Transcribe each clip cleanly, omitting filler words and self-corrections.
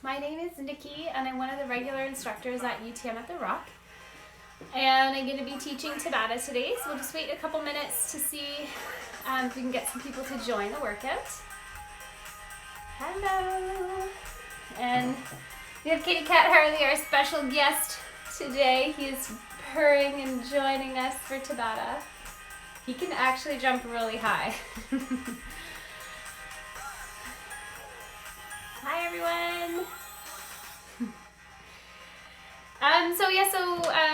My name is Nikki, and I'm one of the regular instructors at UTM at the Rock. And I'm going to be teaching Tabata today, so we'll just wait a couple minutes to see if we can get some people to join the workout. Hello! And we have Kitty Cat Harley, our special guest today. He is purring and joining us for Tabata. He can actually jump really high. Hi everyone!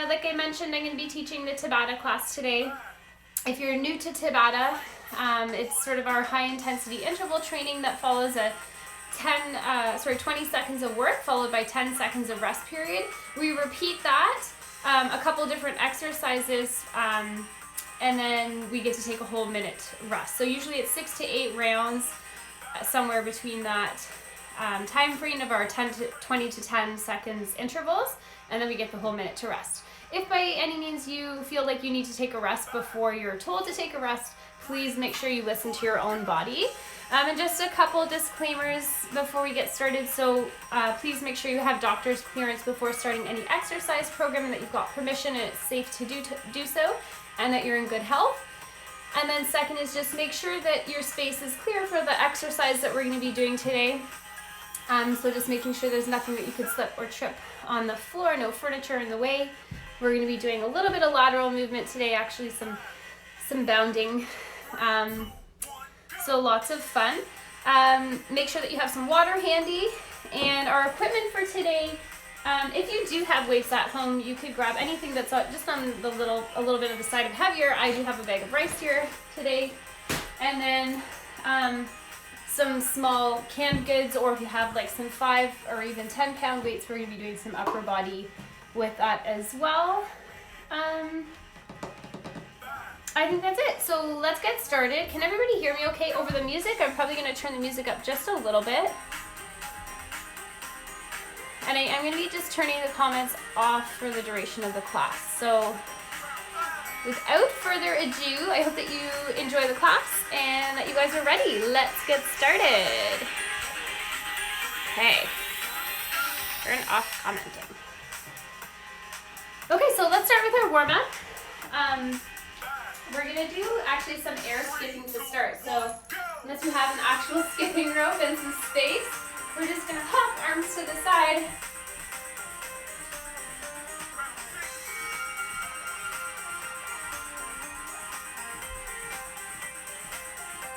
Like I mentioned, I'm going to be teaching the Tabata class today. If you're new to Tabata, it's sort of our high intensity interval training that follows a 20 seconds of work followed by 10 seconds of rest period. We repeat that a couple different exercises and then we get to take a whole minute rest. So usually it's 6 to 8 rounds, somewhere between that time frame of our 20 to 10 seconds intervals, and then we get the whole minute to rest. If by any means you feel like you need to take a rest before you're told to take a rest, please make sure you listen to your own body. And just a couple disclaimers before we get started. So please make sure you have doctor's clearance before starting any exercise program, and that you've got permission and it's safe to do so, and that you're in good health. And then second is just make sure that your space is clear for the exercise that we're going to be doing today. So just making sure there's nothing that you could slip or trip on the floor, no furniture in the way. We're going to be doing a little bit of lateral movement today, actually some bounding. So lots of fun. Make sure that you have some water handy, and our equipment for today, if you do have weights at home, you could grab anything that's just on a little bit of the side of heavier. I do have a bag of rice here today, and then some small canned goods, or if you have like some 5 or even 10 pound weights, we're going to be doing some upper body with that as well. I think that's it. So let's get started. Can everybody hear me okay over the music? I'm probably going to turn the music up just a little bit. And I'm going to be just turning the comments off for the duration of the class. So without further ado, I hope that you enjoy the class and that you guys are ready. Let's get started. Okay. Turn off commenting. Okay, so let's start with our warm-up. We're going to do actually some air skipping to start. So unless you have an actual skipping rope and some space, we're just going to hop arms to the side.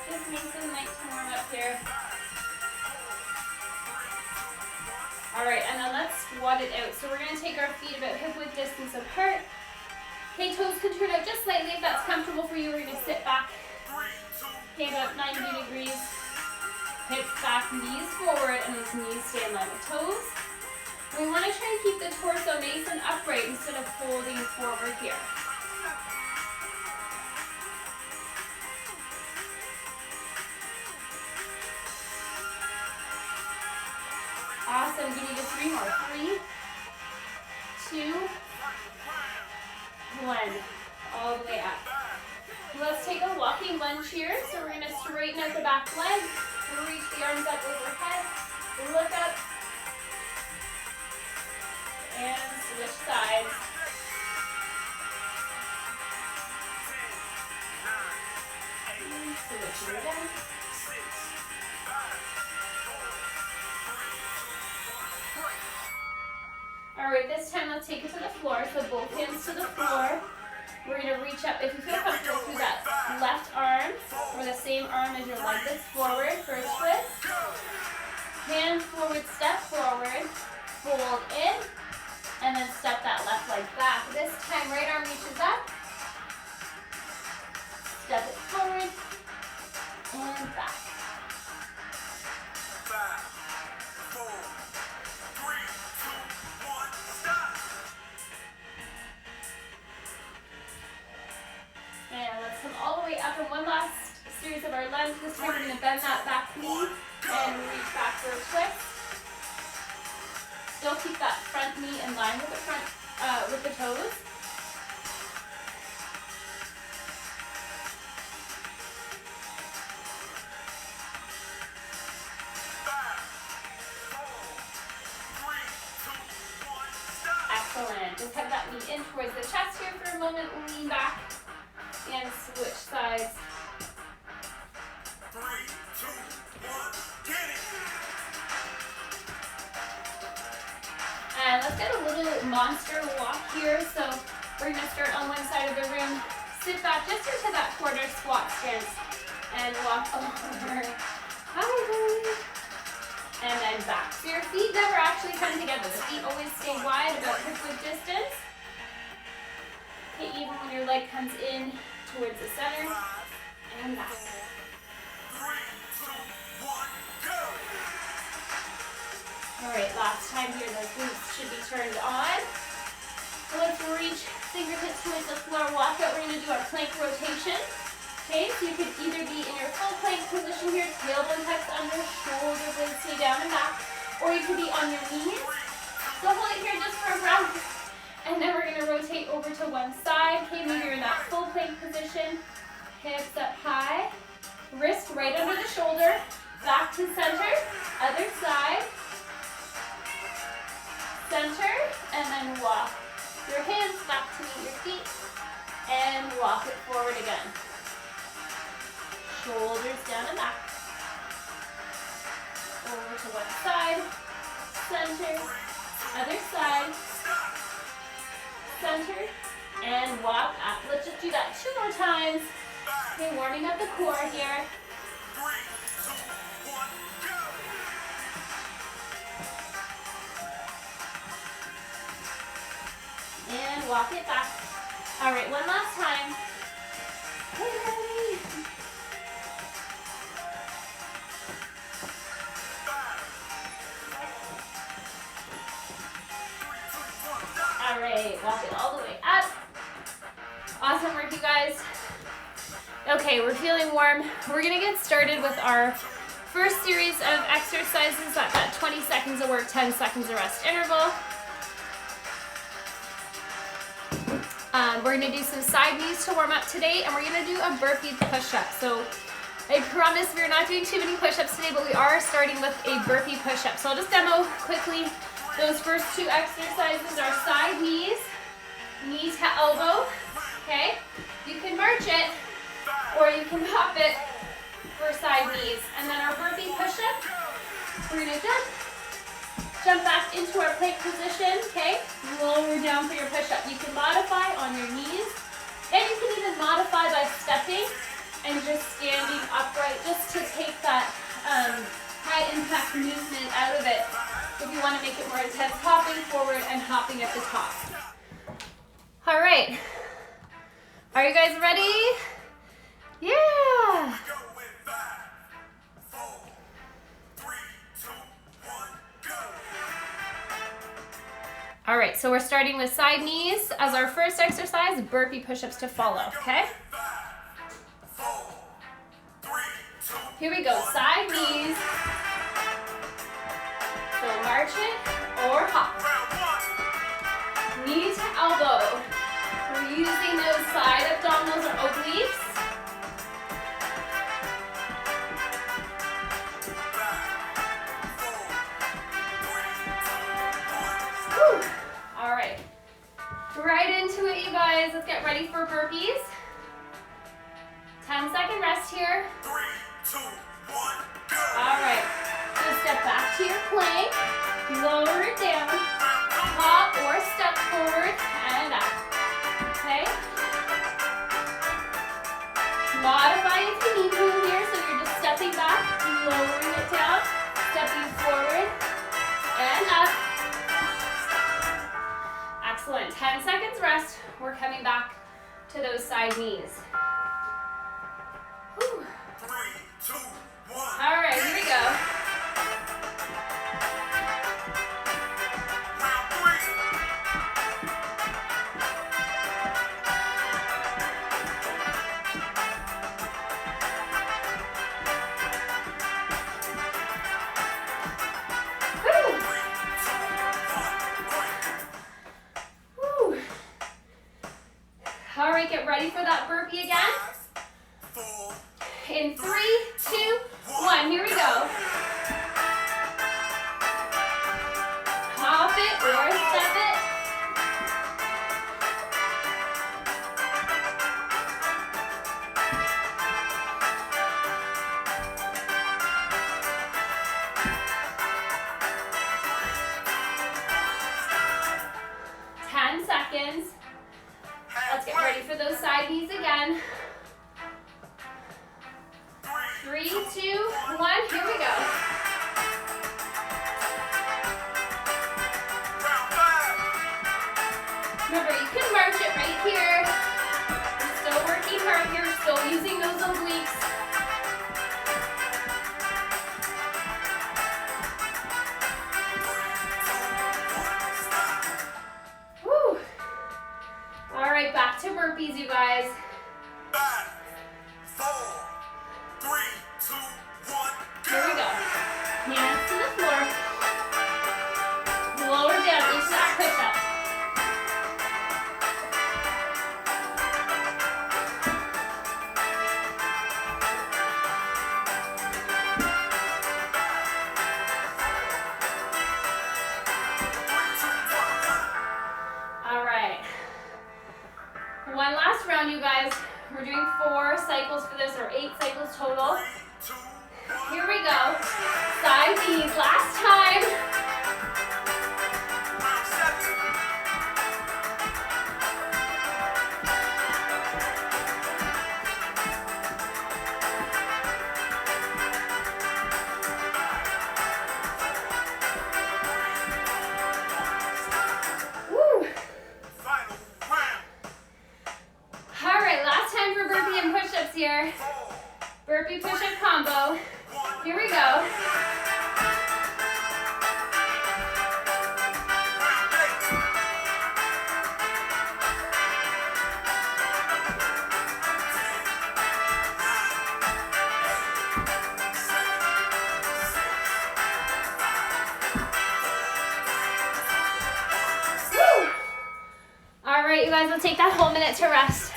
Just make some nice warm up here. Alright, and then let's squat it out. So we're going to take our feet about hip-width distance apart. Okay, toes can turn out just slightly if that's comfortable for you. We're going to sit back, okay, about 90 degrees. Hips back, knees forward, and those knees stay in line with toes. And we want to try and keep the torso nice and upright instead of folding forward here. Awesome. Give me just 3 more. 3, 2, 1. All the way up. Let's take a walking lunge here. So we're going to straighten out the back leg. Reach the arms up overhead. Look up. And switch sides. Switch again. Alright, this time let's take it to the floor. So both hands to the floor. We're going to reach up, if you feel comfortable, through that left arm, or the same arm as your leg that's forward for a twist. Hand forward, step forward, fold in, and then step that left leg back. This time, right arm reaches up, step it forward, and back. 5, 4, 3, 2, 1, stop. And let's come all the way up in one last series of our lunge. This time we're going to bend that back knee and reach back for a twist. Still keep that front knee in line with the toes. towards the chest here for a moment. Lean back and switch sides. 3, 2, 1, get it. And let's get a little monster walk here. So we're gonna start on one side of the room. Sit back just into that quarter squat stance and walk over. Hi. And then back. So your feet never actually come together. The feet always stay wide, about hip width distance. Okay, even when your leg comes in towards the center. And back. 3, 2, 1, go. Alright, last time here, those glutes should be turned on. So let's reach fingertips towards the floor, walk out. We're going to do our plank rotation. Okay, so you could either be in your full plank position here, tailbone tucks under, shoulder blades stay down and back, or you could be on your knees. So hold it here just for a breath, and then we're going to rotate over to one side. Okay, maybe you're in that full plank position, hips up high, wrist right under the shoulder, back to center, other side, center, and then walk your hands back to meet your feet, and walk it forward again. Shoulders down and back. Over to one side, center, other side, center, and walk up. Let's just do that 2 more times. Okay, warming up the core here. 3, 2, 1, go. And walk it back. All right, one last time. Okay, ready? All right, walk it all the way up. Awesome work, you guys. Okay, we're feeling warm. We're gonna get started with our first series of exercises at that 20 seconds of work, 10 seconds of rest interval. We're gonna do some side knees to warm up today, and we're gonna do a burpee push-up. So I promise we're not doing too many push-ups today, but we are starting with a burpee push-up. So I'll just demo quickly. Those first 2 exercises are side knees, knee to elbow, okay? You can march it, or you can hop it for side knees. And then our burpee push-up, we're gonna jump back into our plank position, okay? Lower down for your push-up. You can modify on your knees, and you can even modify by stepping and just standing upright, just to take that high impact movement out of it. If you want to make it more intense, hopping forward and hopping at the top. All right. Are you guys ready? Yeah. Go with 5, 4, 3, 2, 1, go. All right, so we're starting with side knees as our first exercise, burpee push-ups to follow, okay? 5, 4, 3, 2. Here we go, side knees. So march it or hop. Round 1. Knee to elbow. We're using those side abdominals or obliques. 5, 4, 3, 2, 1. Whew. All right, right into it, you guys. Let's get ready for burpees. 10-second rest here. 3, 2, 1, go. All right, so step back to your plank, lower it down, hop or step forward and up, okay? Modify if you need to here, so you're just stepping back, lowering it down, stepping forward and up. Excellent, 10 seconds rest. We're coming back to those side knees. Whew. 3, 2, 1. All right, here we go. Round 3. All right, get ready for that burpee again. Using those obliques. Woo. All right, back to burpees, you guys. 5, 4, 3, 2, 1, Here we go. Hands to the floor. Lower down into that push-up. All right. One last round, you guys. We're doing 4 cycles for this, or 8 cycles total. Here we go. Side knees, last time. Woo. Final round. All right, last time for burpee and push-ups here. Burpee push-up combo. Here we go. Woo. All right, you guys, we'll take that whole minute to rest.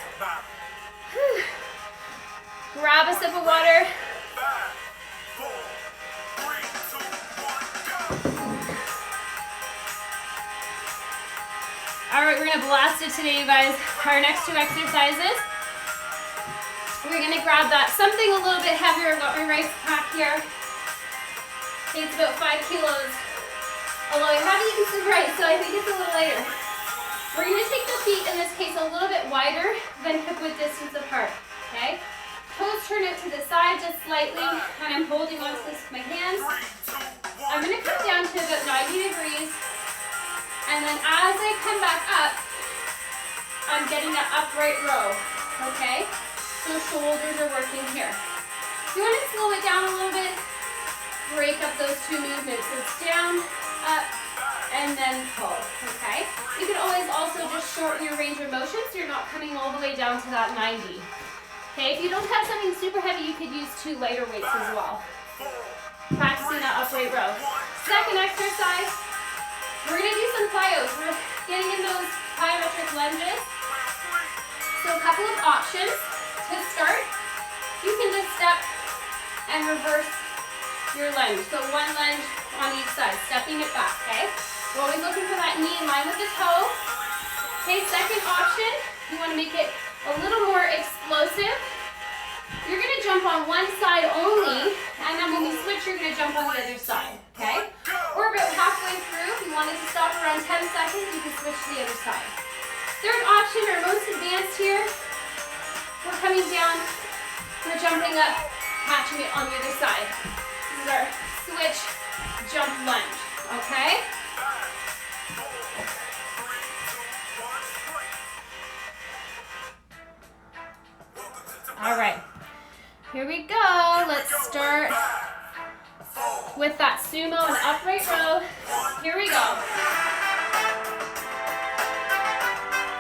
Whew. Grab a sip of water. 5, 4, 3, 2, 1, go. All right, we're gonna blast it today, you guys. Our next 2 exercises. We're gonna grab that something a little bit heavier. I've got my rice pack here. Okay, it's about 5 kilos. Although I haven't eaten some rice, so I think it's a little lighter. We're gonna take the feet, in this case, a little bit wider than hip-width distance apart, okay? Toes turn out to the side just slightly, and I'm holding onto this with my hands. I'm gonna come down to about 90 degrees, and then as I come back up, I'm getting that upright row, okay? So shoulders are working here. If you wanna slow it down a little bit, break up those 2 movements. So it's down, up, and then pull, okay? You can always also just shorten your range of motion so you're not coming all the way down to that 90. Okay, if you don't have something super heavy, you could use 2 lighter weights as well. Practicing that upright row. Second exercise, we're gonna do some plyos. We're getting in those plyometric lunges. So a couple of options to start. You can just step and reverse your lunge. So 1 lunge on each side, stepping it back, okay? We're always looking for that knee in line with the toe. Okay, second option, you want to make it a little more explosive. You're going to jump on one side only, and then when we switch, you're going to jump on the other side, okay? We're about halfway through. If you wanted to stop around 10 seconds, you can switch to the other side. Third option, our most advanced here, we're coming down, we're jumping up, catching it on the other side. This is our switch, jump, lunge, okay? All right, here we go. Let's start with that sumo and upright row. Here we go.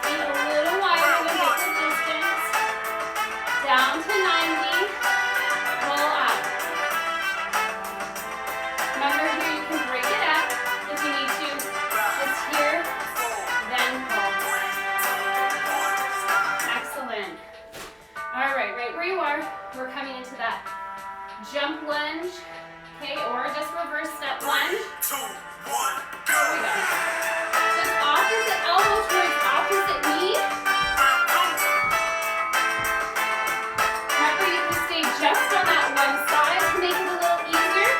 Feet a little wider than hip distance. Down to 90. Roll up. Remember here, you can break it up if you need to. Just here, then pull. Excellent. All right, right where you are, we're coming into that jump lunge, okay, or just reverse step lunge. 3, 2, 1, go. Here we go. Just opposite elbow towards opposite knee. Remember, you can stay just on that one side to make it a little easier,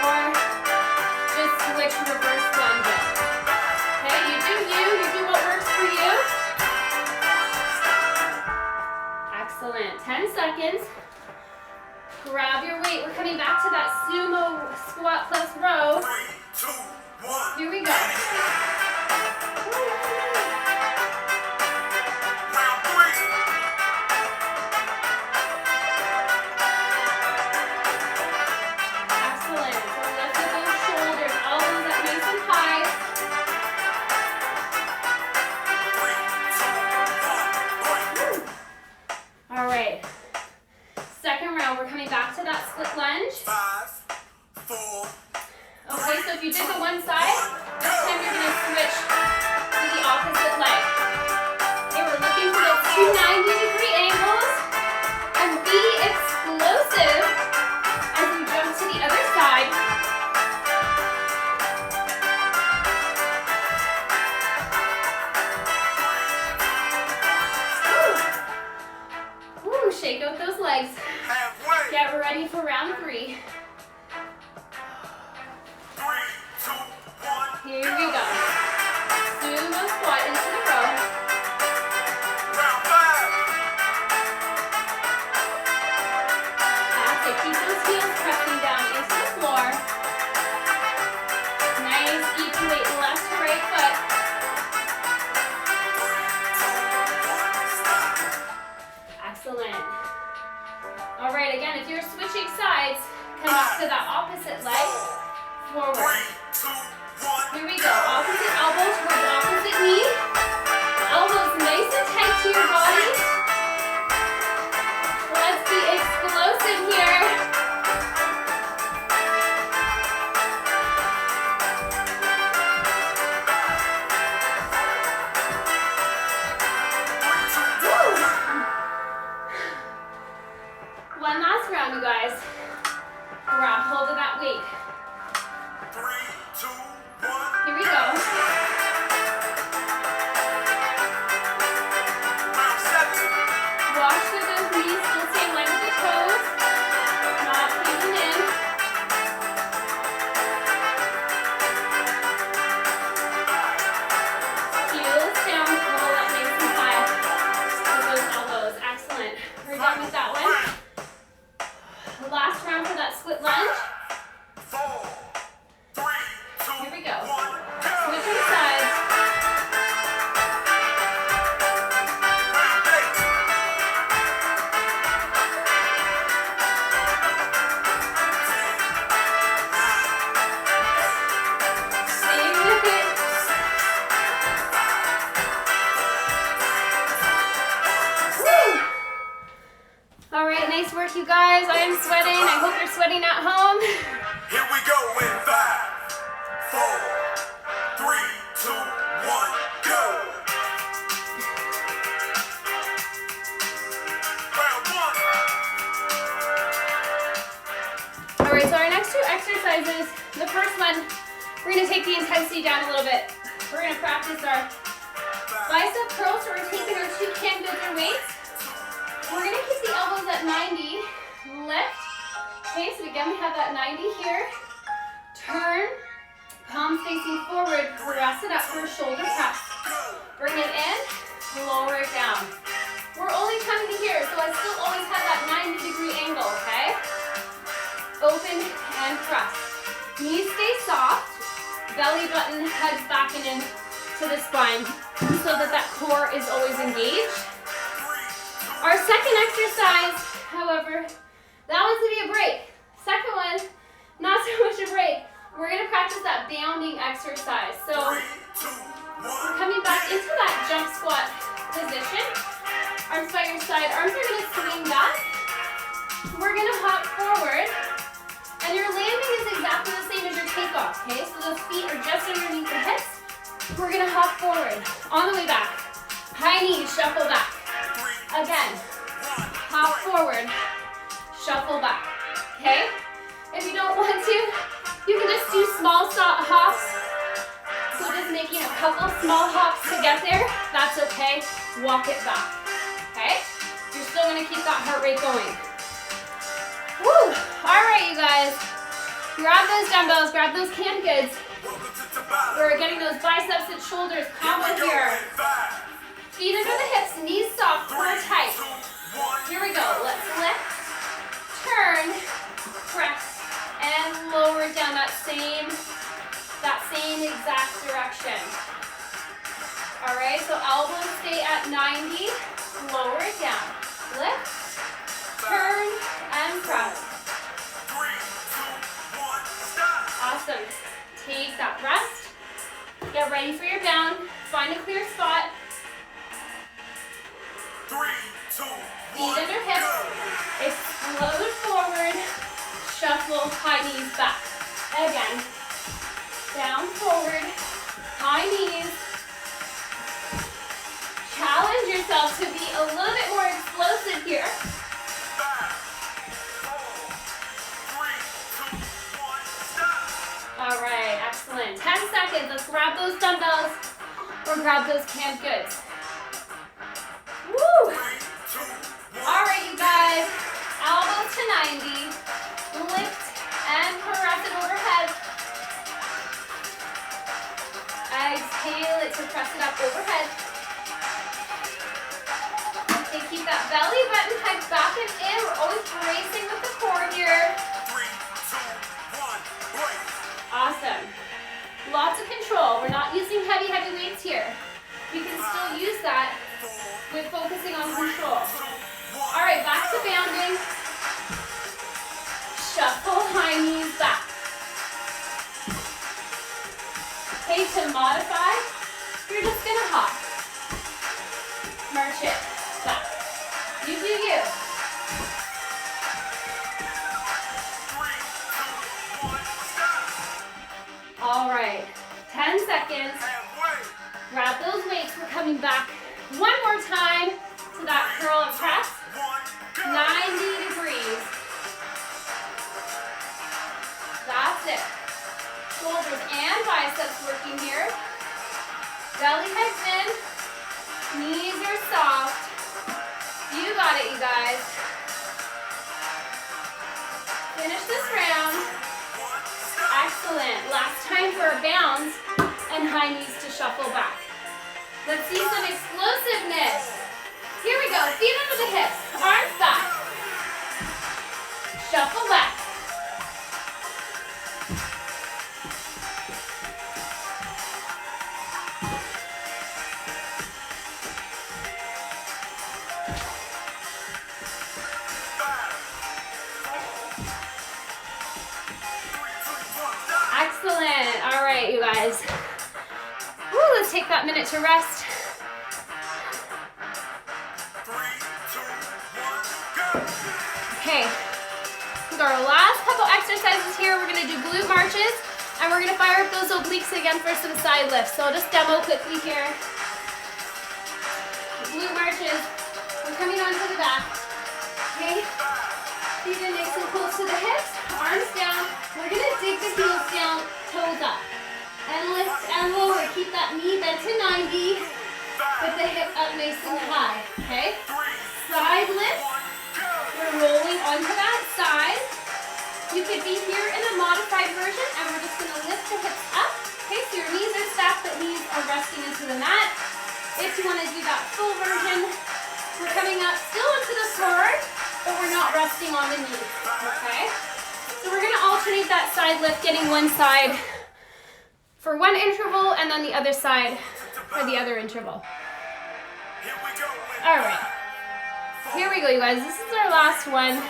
or just switch reverse lunges. Okay, you do what works for you. Excellent. 10 seconds. Grab your weight. We're coming back to that sumo squat plus row. 3, 2, 1. Here we go. Round 3. Excellent. So lift up those shoulders, elbows up nice and high. 3, 2, 1, break. All right. Second round, we're coming back to that split lunge. 5, 4. Okay, so if you did the one side, this time you're going to switch to the opposite leg. Okay, we're looking for those 2 90-degree angles and be explosive as you jump to the other side. Woo. Woo, shake out those legs. Halfway. Get ready for round 3. 3, 2, 1. Here we go. Sumo squat into the row. Round 5. That's it. Keep those heels pressing down into the floor. Nice equal weight left to right foot. 3, 2, 1, stop. Excellent. All right, again, if you're switching sides, come back to that opposite leg. 3, Forward. 2, 1. Here we go. Opposite elbow towards opposite knee. Elbows nice and tight to your body. Let's be explosive here. Woo. One last round, you guys. Grab hold of that weight. 3, 2, 1. Here we go. Round 7. Watch for those knees still stay in line with the toes. Not caving in. Heels down, roll up nice and high. With those elbows. Excellent. We're done with that one. The last round for that split lunge. 4, 3, 2, Here we go. 1, go. Switching sides. Round 8. Stay with it. Woo! All right, nice work, you guys. I am sweating. I hope you're sweating at home. Here we go in 5, 4, 3, 2, 1, go. Round 1. All right, so our next 2 exercises, the first one, we're gonna take the intensity down a little bit. We're gonna practice our bicep curls, so we're taking our 2 canned goods or weights. We're gonna keep the elbows at 90, lift. Okay, so again, we have that 90 here. Turn, palms facing forward, press it up for a shoulder press. Bring it in, lower it down. We're only coming to here, so I still always have that 90-degree angle, okay? Open and press. Knees stay soft, belly button heads back and in to the spine so that that core is always engaged. Our second exercise, however, that one's gonna be a break. Second one, not so much a break. We're gonna practice that bounding exercise. So we're coming back into that jump squat position. Arms by your side, arms are gonna swing back. We're gonna hop forward, and your landing is exactly the same as your takeoff, okay? So those feet are just underneath the hips. We're gonna hop forward, on the way back. High knees, shuffle back. Again, hop forward, shuffle back, okay? If you don't want to, you can just do small hops. So just making a couple small hops to get there, that's okay. Walk it back, okay? You're still gonna keep that heart rate going. Woo! All right, you guys. Grab those dumbbells, grab those canned goods. We're getting those biceps and shoulders combo here. Feet under the hips, knees soft, core tight. Here we go. Let's lift, turn, press, and lower down that same exact direction. All right, so elbows stay at 90, lower it down. Lift, turn, and press. 3, 2, 1. Awesome. Take that rest. Get ready for your bound. Find a clear spot. 3, 2, 1, Feet under hips. Explode forward. Shuffle, high knees back. Again. Down, forward. High knees. Challenge yourself to be a little bit more explosive here. 5, 4, 3, 2, 1, stop. All right, excellent. 10 seconds. Let's grab those dumbbells or grab those canned goods. Woo! 3, 2, 1. All right, you guys. Elbows to 90. Lift and press it overhead. Exhale it to press it up overhead. Okay, keep that belly button tucked back and in. We're always bracing with the core here. 3, 2, 1, break. Awesome. Lots of control. We're not using heavy weights here. We can still use that with focusing on control. All right, back to bounding. Shuffle, high knees back. Okay, to modify, you're just gonna hop. March it back. You do you. 3, 2, 1, stop. All right, 10 seconds. Halfway. Grab those weights. We're coming back one more time to that curl and press. 1, go. 90 degrees. That's it. Shoulders and biceps working here. Belly heads in. Knees are soft. You got it, you guys. Finish this round. Excellent. Last time for our bounds and high knees to shuffle back. Let's see some explosiveness. Here we go. Feet under the hips. Arms back. Shuffle back. Excellent. All right, you guys. Woo, let's take that minute to rest. 3, 2, 1, go. Okay, with our last couple exercises here, we're gonna do glute marches, and we're gonna fire up those obliques again for some side lifts. So I'll just demo quickly here. Glute marches, we're coming onto the back. Okay, feet in nice and close to the hips, arms down. We're gonna dig the heels down, toes up. And lift and lower, keep that knee bent to 90, with the hip up nice and high, okay? Side lift, we're rolling onto that side. You could be here in a modified version, and we're just gonna lift the hips up. Okay, so your knees are stacked, but knees are resting into the mat. If you wanna do that full version, we're coming up still into the floor, but we're not resting on the knees, okay? So we're gonna alternate that side lift, getting one side for one interval, and then the other side for the other interval. All right, here we go, you guys. This is our last one.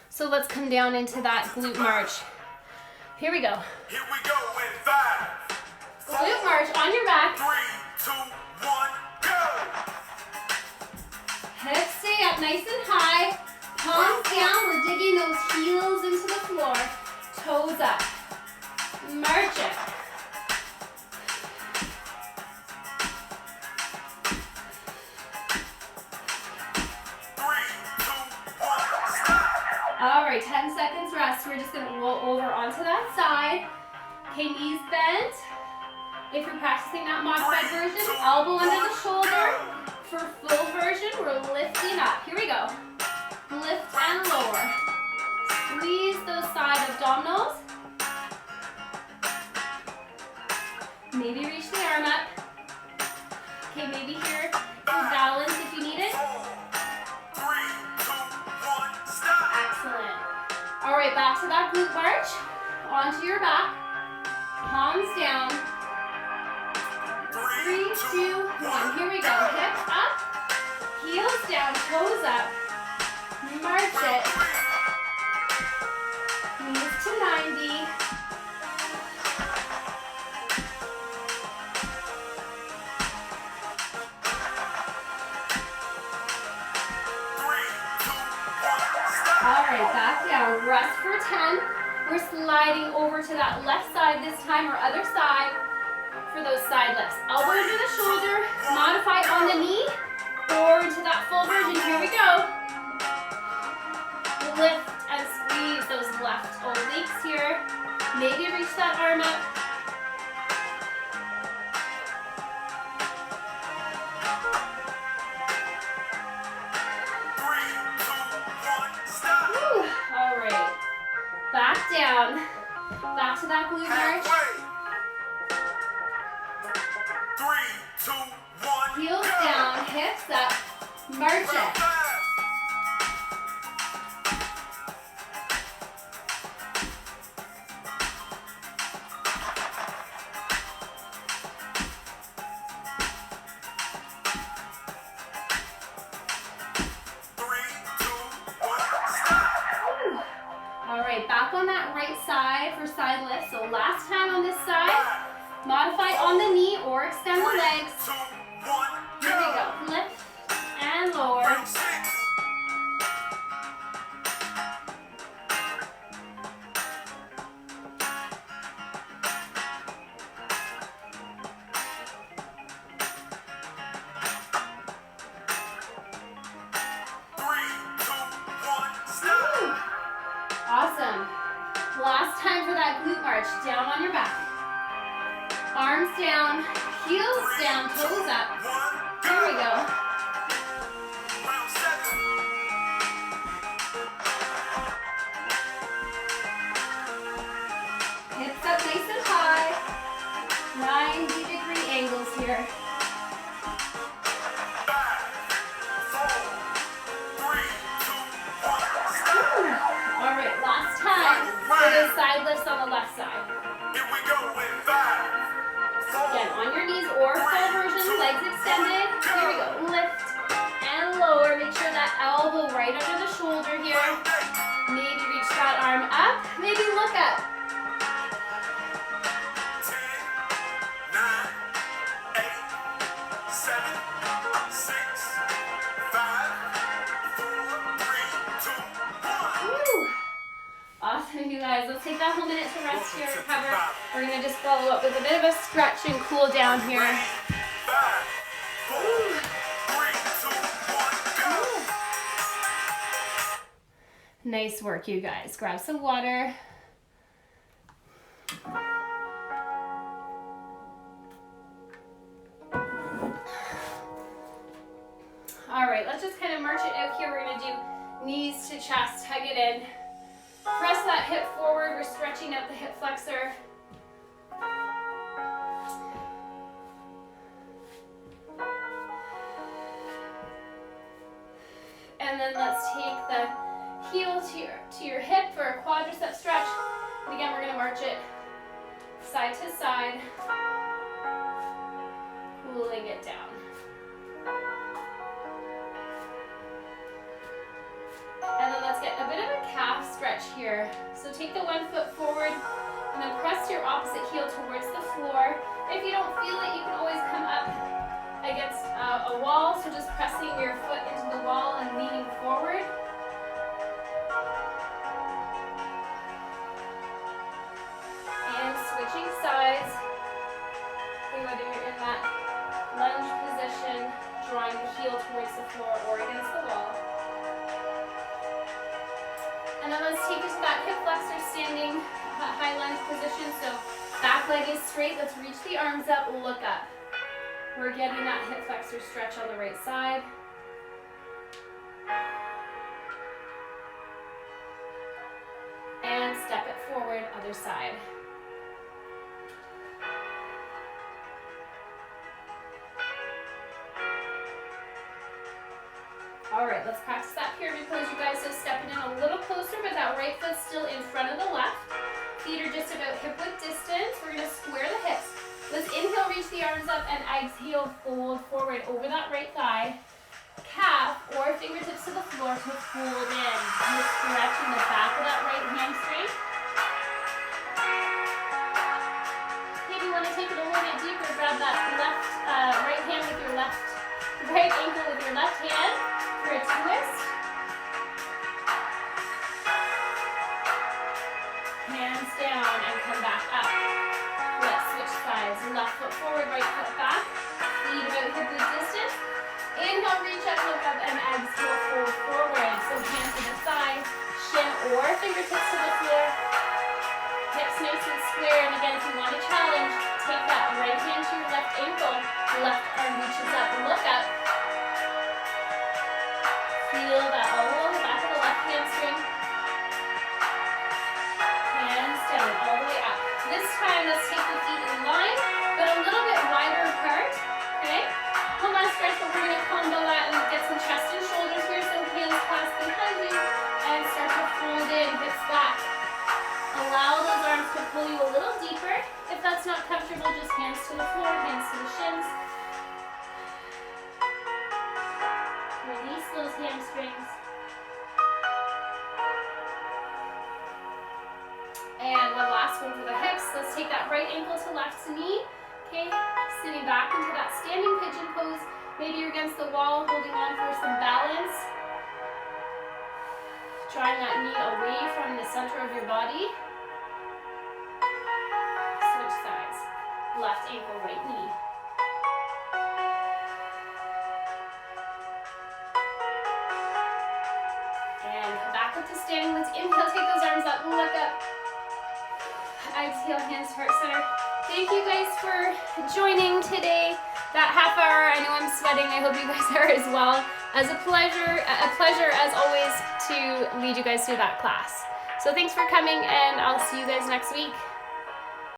So let's come down into that glute march. Here we go. Here we go in 5, Glute march on your back. 3, 2, 1, go. Hips stay up nice and high. Palms down. We're digging those heels into the floor. Toes up. March it. All right, 10 seconds rest. We're just gonna roll over onto that side. Okay, knees bent. If you're practicing that modified version, elbow under the shoulder. For full version, we're lifting up. Here we go. Lift and lower. Squeeze those side abdominals. Maybe reach the arm up. Okay, maybe here for balance if you need it. 3, 2, 1, stop. Excellent. All right, back to that glute march. Onto your back. Palms down. 3, 2, 1. Here we go. Hips up. Heels down. Toes up. March it. Knees to 90. right, back down. Rest for 10. We're sliding over to that left side this time, or other side, for those side lifts. Elbow under the shoulder, modify on the knee, forward to that full version. Here we go. Lift and squeeze those left obliques here. Maybe reach that arm up. Woo. All right. Back down. Back to that glute march. 3, 2, 1. Heels down, hips up. March it. 3, 2, 1. Stop. Woo. All right, back on that right side for side lift. So last time on this side. Modify on the knee or extend the legs. 3, 2, 1. Here we go. Lift and lower. Break 6. 3, 2, 1. Stop. Woo. Awesome. Last time for that glute march. Down on your back. Arms down, heels down, toes up. Here we go. Round 7. Hips up nice and high. 90-degree angles here. 5, 4, 3, 2, 1. Stop. Woo. All right, last time for those side lifts on the left side. Here we go in 5, 4. Again, on your knees or full version, legs extended. Here we go. Lift and lower. Make sure that elbow right under the shoulder here. Round 8. Maybe reach that arm up. Maybe look up. 10, 9, 8, 7, 6, 5, 4, 3, 2, 1. Woo. Awesome, you guys. Let's take that whole minute to rest here, recover. We're going to just follow up with a bit of a stretch and cool down here. 5, 4, 3, 2, 1, go. Nice work, you guys. Grab some water. All right, let's just kind of march it out here. We're going to do knees to chest, hug it in. Press that hip forward. We're stretching out the hip flexor. And then let's take the heel to your hip for a quadricep stretch. And again, we're going to march it side to side, cooling it down. And then let's get a bit of a calf stretch here. So take the one foot forward and then press your opposite heel towards the floor. If you don't feel it, you can always come up against a wall. So just pressing your foot into the wall and leaning forward. And switching sides. Whether you're in that lunge position, drawing the heel towards the floor or against the wall. And then let's take it to that hip flexor standing high lunge position. So back leg is straight. Let's reach the arms up, look up. We're getting that hip flexor stretch on the right side. And step it forward, other side. All right, let's practice that pyramid pose, you guys. So stepping in a little closer, but that right foot still in front of the left. Feet are just about hip width distance. We're gonna square the hips. Let's inhale, reach the arms up, and exhale, fold forward over that right thigh. Calf or fingertips to the floor to fold in. Just stretching the back of that right hamstring. Maybe you want to take it a little bit deeper. Grab that left right hand with your left, right ankle with your left hand for a twist. fingertips to the floor. Hips nice and square. And again, if you want a challenge, take that right hand to your left ankle. Left arm reaches up. Look up. Feel that all along the back of the left hamstring. Hands down, all the way up. This time, let's take the feet in line, but a little bit wider apart. Okay? Hold on, stretch, but we're going to combo that and get some chest and shoulders here. So hands clasped behind you and start to fold in, hips back. Allow those arms to pull you a little deeper. If that's not comfortable, just hands to the floor, hands to the shins. Release those hamstrings. And one last one for the hips. Let's take that right ankle to left knee. Okay, sitting back into that standing pigeon pose. Maybe you're against the wall, holding on for some balance. Drawing that knee away from the center of your body. Switch sides. Left ankle, right knee. And come back up to standing. Let's inhale, take those arms up, look up. Exhale, hands to heart center. Thank you guys for joining today. That half hour, I know I'm sweating. I hope you guys are as well. As a pleasure as always to lead you guys through that class. So thanks for coming, and I'll see you guys next week.